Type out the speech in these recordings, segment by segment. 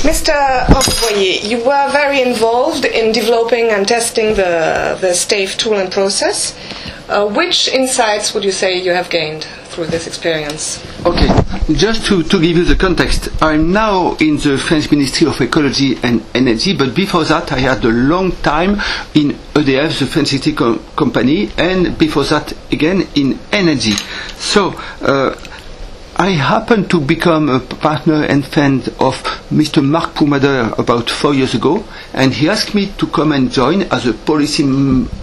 Mr. Henri Boyé, you were very involved in developing and testing the STAVE tool and process. Which insights would you say you have gained through this experience? Okay, just to give you the context, I'm now in the French Ministry of Ecology and Energy, but before that I had a long time in EDF, the French city company, and before that again in energy. So I happened to become a partner and friend of Mr. Marc Poumader about 4 years ago, and he asked me to come and join as a policy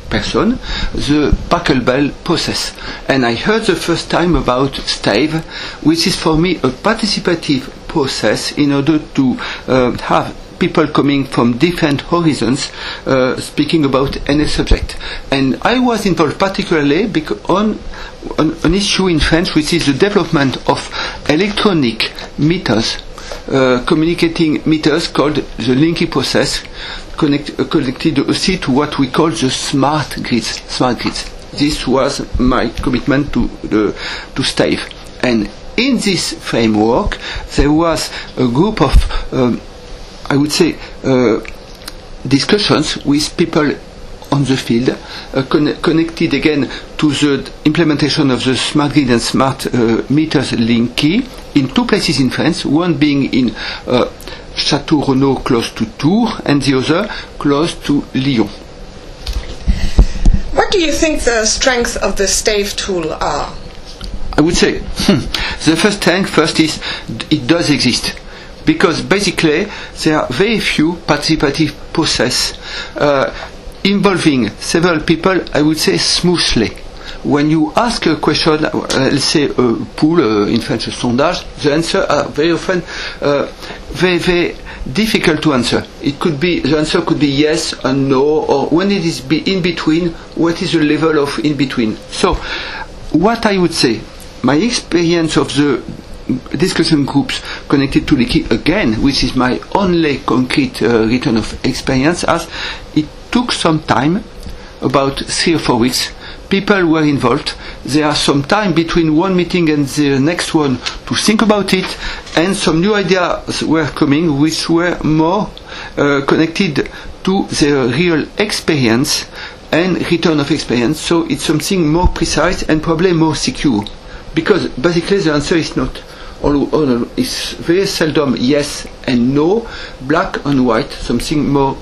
person the Pachelbel process. And I heard the first time about STAVE, which is for me a participative process in order to have people coming from different horizons speaking about any subject. And I was involved particularly on an issue in France, which is the development of electronic meters, communicating meters called the linking process, connected aussi to what we call the smart grids. This was my commitment to STAVE. And in this framework, there was a group of I would say discussions with people on the field, connected again to the implementation of the smart grid and smart meters linky in two places in France, one being in Château Renaud close to Tours and the other close to Lyon. What do you think the strengths of the STAVE tool are? I would say the first is it does exist. Because basically there are very few participative processes involving several people, I would say smoothly. When you ask a question, let's say a poll, in French a sondage, the answers are very often very difficult to answer. The answer could be yes and no, or when it is in between, what is the level of in between. So what I would say, my experience of the discussion groups connected to Licky again, which is my only concrete return of experience, as it took some time, about 3 or 4 weeks. People were involved. There are some time between one meeting and the next one to think about it, and some new ideas were coming which were more connected to the real experience and return of experience. So it's something more precise and probably more secure, because basically the answer is not it's very seldom yes and no, black and white, something more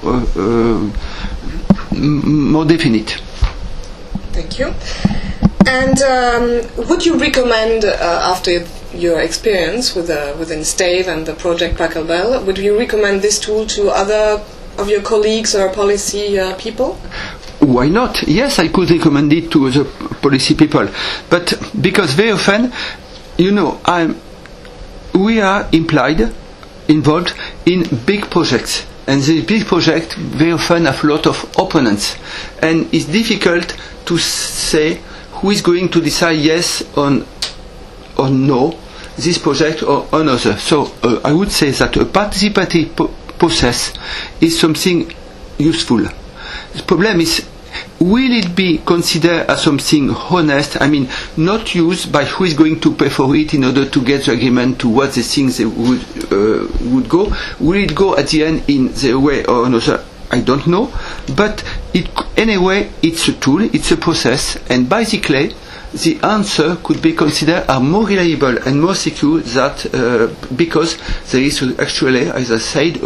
definite. Thank you. And would you recommend, after your experience within STAVE and the project Pachelbel, would you recommend this tool to other of your colleagues or policy people? Why not? Yes, I could recommend it to other policy people, but because very often, you know, we are involved in big projects, and these big projects very often have a lot of opponents, and it's difficult to say who is going to decide yes or no this project or another. So I would say that a participative process is something useful. The problem is, will it be considered as something honest? I mean, not used by who is going to pay for it in order to get the agreement to what the things they would go. Will it go at the end in the way or another? I don't know. But anyway, it's a tool, it's a process, and basically the answer could be considered are more reliable and more secure because there is actually, as I said,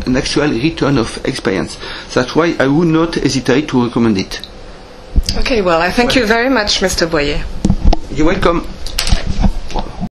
an actual return of experience. That's why I would not hesitate to recommend it. Okay, well, I thank you very much, Mr. Boyé. You're welcome.